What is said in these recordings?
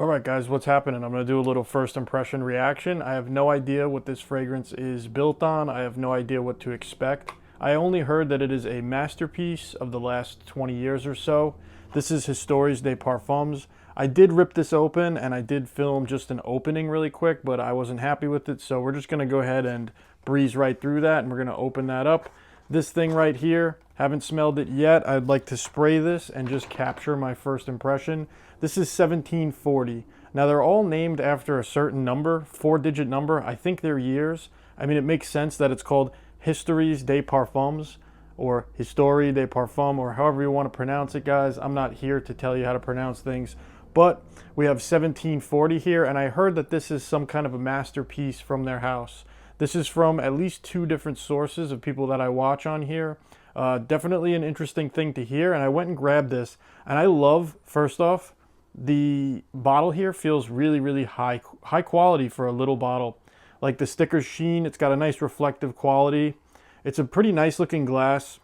All right, guys, what's happening? I'm going to do a little first impression reaction. I have no idea what this fragrance is built on. I have no idea what to expect. I only heard that it is a masterpiece of the last 20 years or so. This is Histories De Parfums. I did rip this open and I did film just an opening really quick, but I wasn't happy with it. So we're just going to go ahead and breeze right through that, and we're going to open that up. This thing right here, haven't smelled it yet. I'd like to spray this and just capture my first impression. This is 1740. Now they're all named after a certain number, 4-digit number. I think they're years. I mean, it makes sense that it's called Histories de Parfums or Historie de Parfum or however you want to pronounce it, guys. I'm not here to tell you how to pronounce things. But we have 1740 here, and I heard that this is some kind of a masterpiece from their house. This is from at least 2 different sources of people that I watch on here. Definitely an interesting thing to hear, and I went and grabbed this. And I love, first off, the bottle here feels really high quality for a little bottle. Like the sticker's sheen, it's got a nice reflective quality. It's a pretty nice looking glass,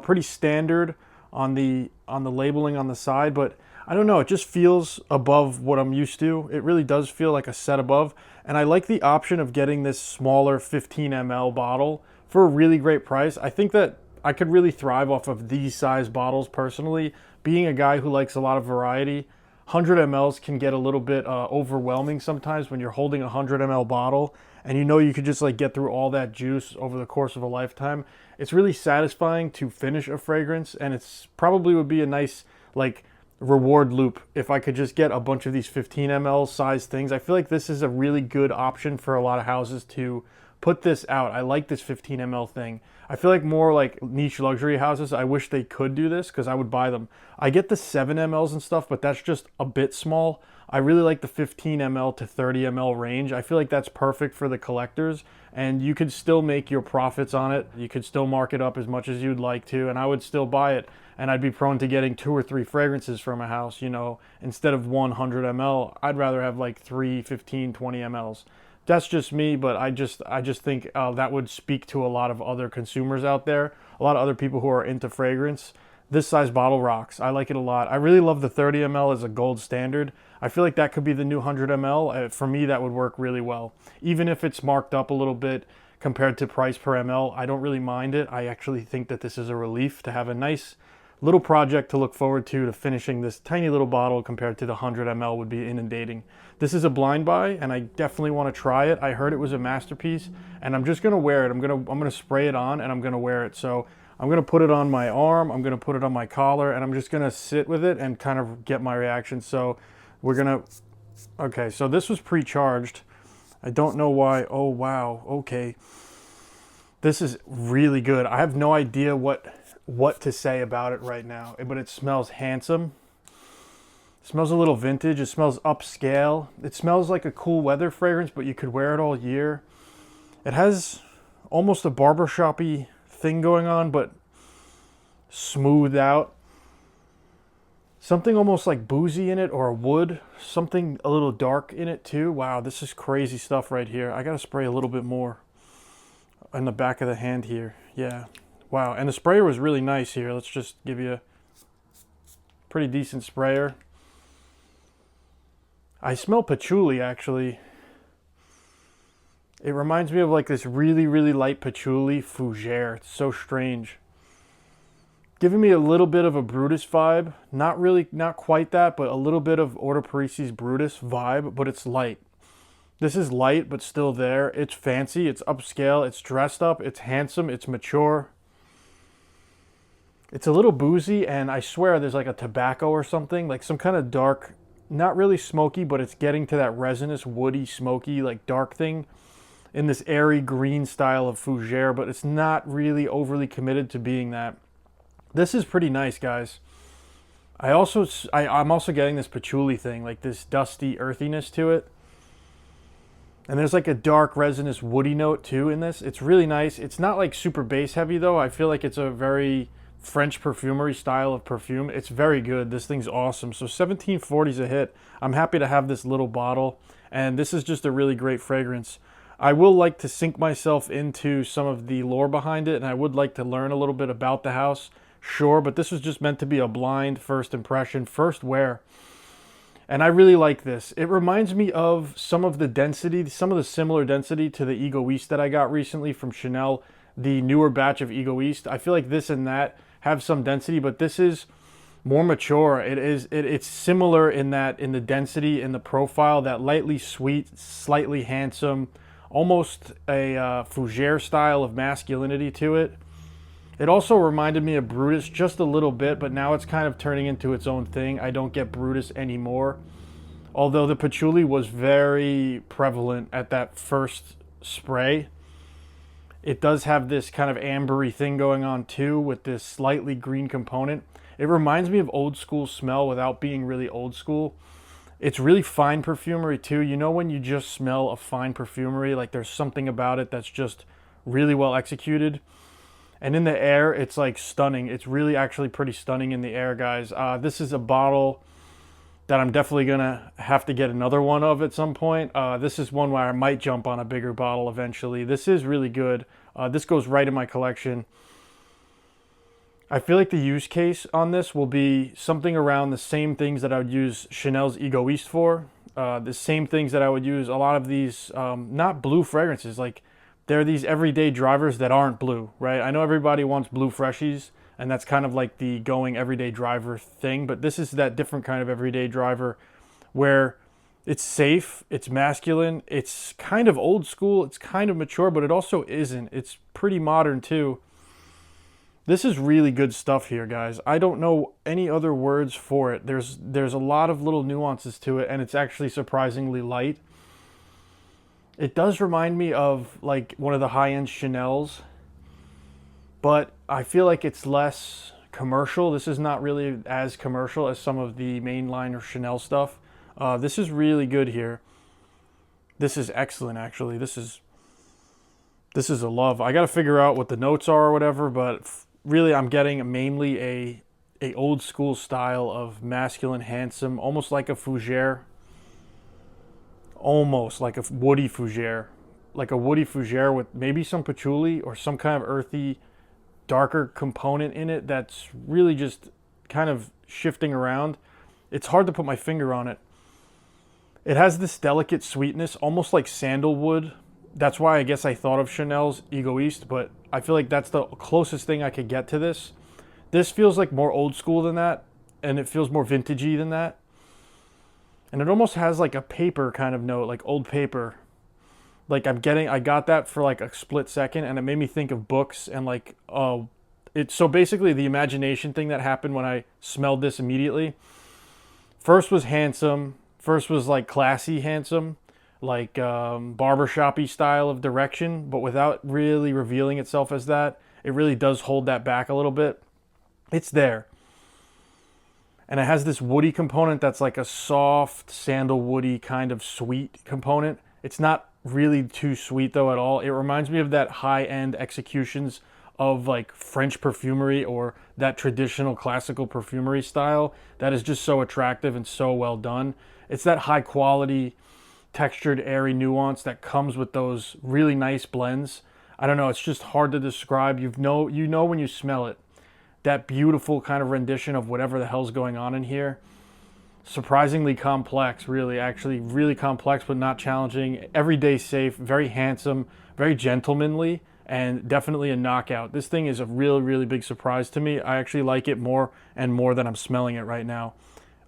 pretty standard on the labeling on the side, but I don't know, it just feels above what I'm used to. It really does feel like a set above, and I like the option of getting this smaller 15 ml bottle for a really great price. I think that I could really thrive off of these size bottles personally. Being a guy who likes a lot of variety, 100 mLs can get a little bit overwhelming sometimes when you're holding a 100 ml bottle and you know you could just like get through all that juice over the course of a lifetime. It's really satisfying to finish a fragrance, and it's probably would be a nice like reward loop if I could just get a bunch of these 15 ml size things. I feel like this is a really good option for a lot of houses to put this out. I like this 15 ml thing. I feel like more like niche luxury houses, I wish they could do this because I would buy them. I get the 7 mls and stuff, but that's just a bit small. I really like the 15 ml to 30 ml range. I feel like that's perfect for the collectors, and you could still make your profits on it. You could still mark it up as much as you'd like to, and I would still buy it. And I'd be prone to getting 2 or 3 fragrances from a house, you know, instead of 100 ml. I'd rather have like 3, 15, 20 mls. That's just me, but I just think that would speak to a lot of other consumers out there, a lot of other people who are into fragrance. This size bottle rocks. I like it a lot. I really love the 30 ml as a gold standard. I feel like that could be the new 100 ml. For me, that would work really well. Even if it's marked up a little bit compared to price per ml, I don't really mind it. I actually think that this is a relief to have a nice little project to look forward to finishing this tiny little bottle compared to the 100 ml would be inundating. This is a blind buy, and I definitely want to try it. I heard it was a masterpiece, and I'm just gonna wear it. I'm gonna spray it on, and I'm gonna wear it. So I'm gonna put it on my arm, I'm gonna put it on my collar, and I'm just gonna sit with it and kind of get my reaction. So we're gonna, okay, so this was pre-charged. I don't know why. Oh wow, okay. This is really good. I have no idea what to say about it right now, but it smells handsome. It smells a little vintage. It smells upscale. It smells like a cool weather fragrance, but you could wear it all year. It has almost a barbershop-y thing going on, but smoothed out. Something almost like boozy in it, or a wood. Something a little dark in it too. Wow, this is crazy stuff right here. I gotta spray a little bit more on the back of the hand here. Yeah. Wow, and the sprayer was really nice here. Let's just give you a pretty decent sprayer. I smell patchouli, actually. It reminds me of like this really light patchouli fougere. It's so strange. Giving me a little bit of a Brutus vibe. Not quite that, but a little bit of Order Parisi's Brutus vibe, but it's light. This is light, but still there. It's fancy, it's upscale, it's dressed up, it's handsome, it's mature. It's a little boozy, and I swear there's like a tobacco or something, like some kind of dark, not really smoky, but it's getting to that resinous, woody, smoky, like dark thing in this airy green style of fougere, but it's not really overly committed to being that. This is pretty nice, guys. I'm also getting this patchouli thing, like this dusty earthiness to it. And there's like a dark resinous woody note too in this. It's really nice. It's not like super bass heavy though. I feel like it's a very French perfumery style of perfume. It's very good. This thing's awesome. So 1740 is a hit. I'm happy to have this little bottle, and this is just a really great fragrance. I will like to sink myself into some of the lore behind it, and I would like to learn a little bit about the house, sure, but this was just meant to be a blind first impression, first wear. And I really like this. It reminds me of some of the density, some of the similar density to the Ego East that I got recently from Chanel, the newer batch of Ego East. I feel like this and that have some density, but this is more mature. It's similar in that, in the density, in the profile, that lightly sweet, slightly handsome, almost a fougere style of masculinity to it. It also reminded me of Brutus just a little bit, but now it's kind of turning into its own thing. I don't get Brutus anymore. Although the patchouli was very prevalent at that first spray. It does have this kind of ambery thing going on too, with this slightly green component. It reminds me of old school smell without being really old school. It's really fine perfumery too. You know when you just smell a fine perfumery, like there's something about it that's just really well executed. And in the air, it's like stunning. It's really actually pretty stunning in the air, guys. This is a bottle that I'm definitely going to have to get another one of at some point. This is one where I might jump on a bigger bottle eventually. This is really good. This goes right in my collection. I feel like the use case on this will be something around the same things that I would use Chanel's Ego East for. The same things that I would use a lot of these, not blue fragrances, like they're these everyday drivers that aren't blue, right? I know everybody wants blue freshies, and that's kind of like the going everyday driver thing, but this is that different kind of everyday driver where it's safe, it's masculine, it's kind of old school, it's kind of mature, but it also isn't. It's pretty modern too. This is really good stuff here, guys. I don't know any other words for it. There's a lot of little nuances to it, and it's actually surprisingly light. It does remind me of like one of the high-end Chanels, but I feel like it's less commercial. This is not really as commercial as some of the mainline or Chanel stuff. This is really good here. This is excellent, actually. This is a love. I got to figure out what the notes are or whatever, but really I'm getting mainly a old school style of masculine, handsome, almost like a fougere. Almost like a woody fougere. Like a woody fougere with maybe some patchouli or some kind of earthy, darker component in it that's really just kind of shifting around. It's hard to put my finger on it. It has this delicate sweetness, almost like sandalwood. That's why I guess I thought of Chanel's Ego East, but I feel like that's the closest thing I could get to this. This feels like more old school than that, and it feels more vintagey than that. And it almost has like a paper kind of note, like old paper. Like I got that for like a split second, and it made me think of books and like, so basically the imagination thing that happened when I smelled this immediately. First was handsome. First was like classy handsome, like barbershoppy style of direction, but without really revealing itself as that. It really does hold that back a little bit. It's there. And it has this woody component that's like a soft, sandalwoody kind of sweet component. It's not really too sweet though at all. It reminds me of that high-end executions of like French perfumery or that traditional classical perfumery style that is just so attractive and so well done. It's that high quality, textured, airy nuance that comes with those really nice blends. I don't know, it's just hard to describe. You know when you smell it. That beautiful kind of rendition of whatever the hell's going on in here. Surprisingly complex, really, actually really complex, but not challenging. Everyday safe, very handsome, very gentlemanly, and definitely a knockout. This thing is a really, really big surprise to me. I actually like it more and more than I'm smelling it right now.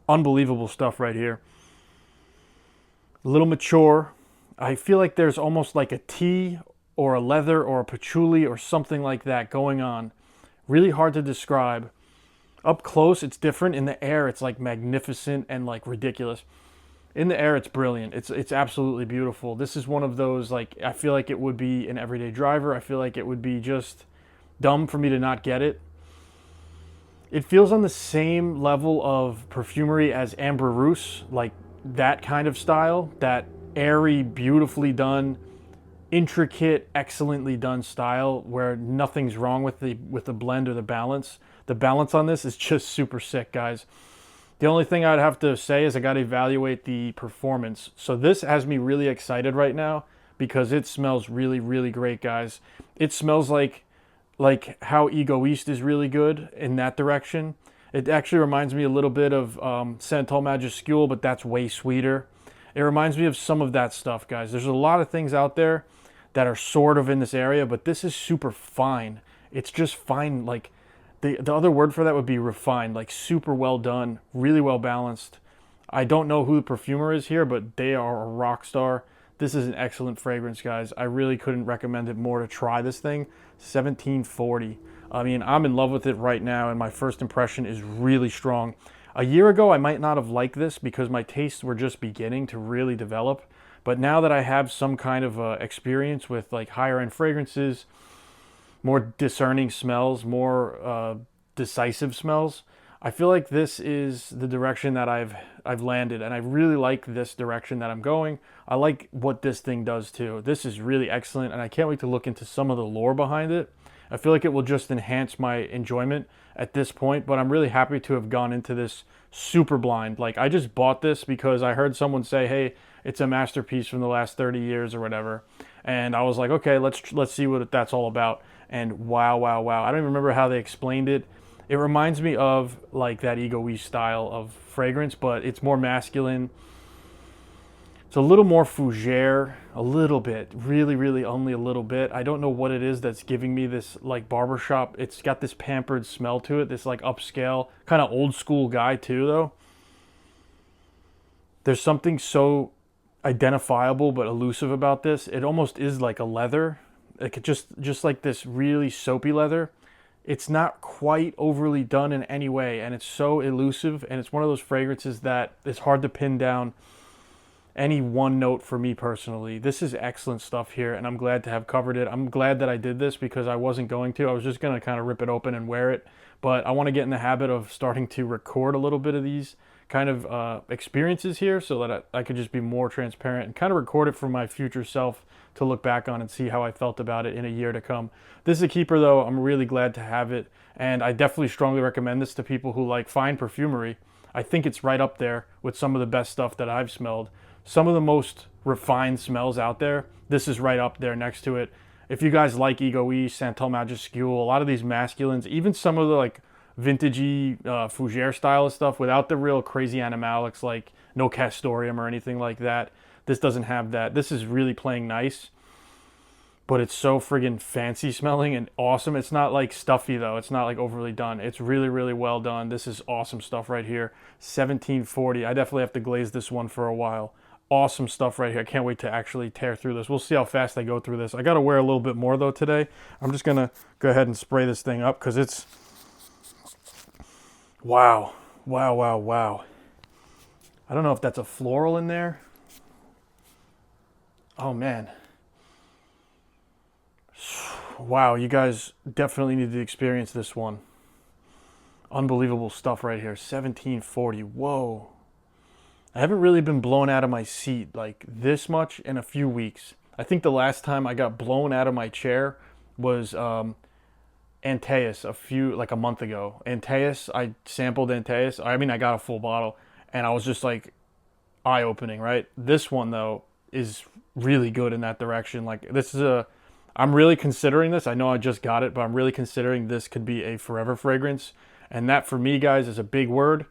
Unbelievable stuff right here. A little mature. I feel like there's almost like a tea or a leather or a patchouli or something like that going on. Really hard to describe. Up close, it's different. In the air, it's like magnificent and like ridiculous. In the air, it's brilliant. It's absolutely beautiful. This is one of those, like, I feel like it would be an everyday driver. I feel like it would be just dumb for me to not get it. It feels on the same level of perfumery as Amber Rousse, like that kind of style, that airy, beautifully done, intricate, excellently done style where nothing's wrong with the blend or the balance. The balance on this is just super sick, guys. The only thing I'd have to say is I got to evaluate the performance. So this has me really excited right now because it smells really, really great, guys. It smells like how Ego East is really good in that direction. It actually reminds me a little bit of Santal Majuscule, but that's way sweeter. It reminds me of some of that stuff, guys. There's a lot of things out there that are sort of in this area, but this is super fine. It's just fine. Like the other word for that would be refined, like super well done, really well balanced. I don't know who the perfumer is here, but they are a rock star. This is an excellent fragrance, guys. I really couldn't recommend it more to try this thing. 1740. I mean, I'm in love with it right now, and my first impression is really strong. A year ago, I might not have liked this because my tastes were just beginning to really develop. But now that I have some kind of experience with like higher end fragrances, more discerning smells, more decisive smells, I feel like this is the direction that I've landed, and I really like this direction that I'm going. I like what this thing does too. This is really excellent, and I can't wait to look into some of the lore behind it. I feel like it will just enhance my enjoyment at this point, but I'm really happy to have gone into this super blind. Like, I just bought this because I heard someone say, hey, it's a masterpiece from the last 30 years or whatever. And I was like, okay, let's see what that's all about. And wow, wow, wow. I don't even remember how they explained it. It reminds me of like that Ego-y style of fragrance, but it's more masculine. It's a little more fougere, a little bit, really, really only a little bit. I don't know what it is that's giving me this like barbershop. It's got this pampered smell to it, this like upscale, kind of old school guy too though. There's something so identifiable but elusive about this. It almost is like a leather. Like just like this really soapy leather. It's not quite overly done in any way, and it's so elusive, and it's one of those fragrances that it's hard to pin down any one note for me personally. This is excellent stuff here, and I'm glad to have covered it. I'm glad that I did this because I wasn't going to. I was just going to kind of rip it open and wear it, but I want to get in the habit of starting to record a little bit of these kind of experiences here so that I could just be more transparent and kind of record it for my future self to look back on and see how I felt about it in a year to come. This is a keeper though. I'm really glad to have it, and I definitely strongly recommend this to people who like fine perfumery. I think it's right up there with some of the best stuff that I've smelled. Some of the most refined smells out there, this is right up there next to it. If you guys like Ego-y, Santal Majuscule, a lot of these masculines, even some of the like vintagey fougere style of stuff without the real crazy animalics like no castoreum or anything like that. This doesn't have that. This is really playing nice, but it's so friggin' fancy smelling and awesome. It's not like stuffy though. It's not like overly done. It's really, really well done. This is awesome stuff right here. 1740. I definitely have to glaze this one for a while. Awesome stuff right here. I can't wait to actually tear through this. We'll see how fast I go through this. I got to wear a little bit more though today. I'm just going to go ahead and spray this thing up because it's... Wow. Wow, wow, wow. I don't know if that's a floral in there. Oh, man. Wow, you guys definitely need to experience this one. Unbelievable stuff right here. 1740. Whoa. I haven't really been blown out of my seat like this much in a few weeks. I think the last time I got blown out of my chair was Antaeus like a month ago. Antaeus, I sampled Antaeus. I mean, I got a full bottle and I was just like eye-opening, right? This one though is really good in that direction. Like this is I'm really considering this. I know I just got it, but I'm really considering this could be a forever fragrance. And that for me, guys, is a big word.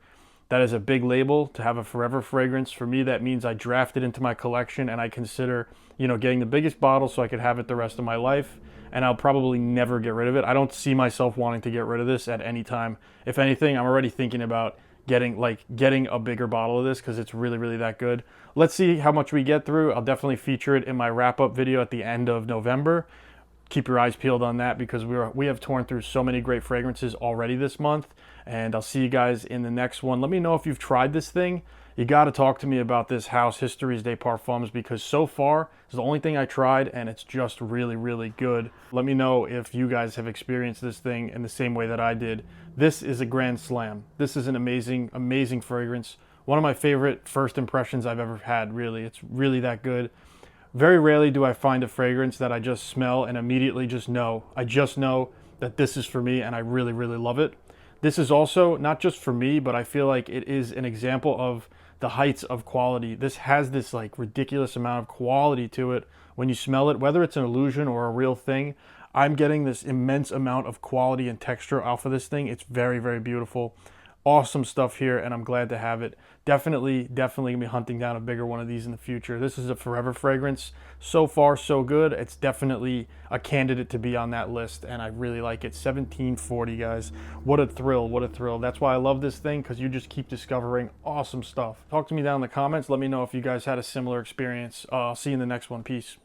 That is a big label to have a forever fragrance. For me, that means I draft it into my collection and I consider, getting the biggest bottle so I could have it the rest of my life. And I'll probably never get rid of it. I don't see myself wanting to get rid of this at any time. If anything, I'm already thinking about getting a bigger bottle of this because it's really, really that good. Let's see how much we get through. I'll definitely feature it in my wrap-up video at the end of November. Keep your eyes peeled on that because we have torn through so many great fragrances already this month. And I'll see you guys in the next one. Let me know if you've tried this thing. You got to talk to me about this house, Histories De Parfums, because so far it's the only thing I tried and it's just really, really good. Let me know if you guys have experienced this thing in the same way that I did. This is a grand slam. This is an amazing, amazing fragrance. One of my favorite first impressions I've ever had, really. It's really that good. Very rarely do I find a fragrance that I just smell and immediately just know. I just know that this is for me and I really, really love it. This is also not just for me, but I feel like it is an example of the heights of quality. This has this like ridiculous amount of quality to it. When you smell it, whether it's an illusion or a real thing, I'm getting this immense amount of quality and texture off of this thing. It's very, very beautiful. Awesome stuff here, and I'm glad to have it. Definitely gonna be hunting down a bigger one of these in the future. This is a forever fragrance. So far, so good. It's definitely a candidate to be on that list, and I really like it. 1740, guys. What a thrill, what a thrill. That's why I love this thing, because you just keep discovering awesome stuff. Talk to me down in the comments. Let me know if you guys had a similar experience. I'll see you in the next one. Peace.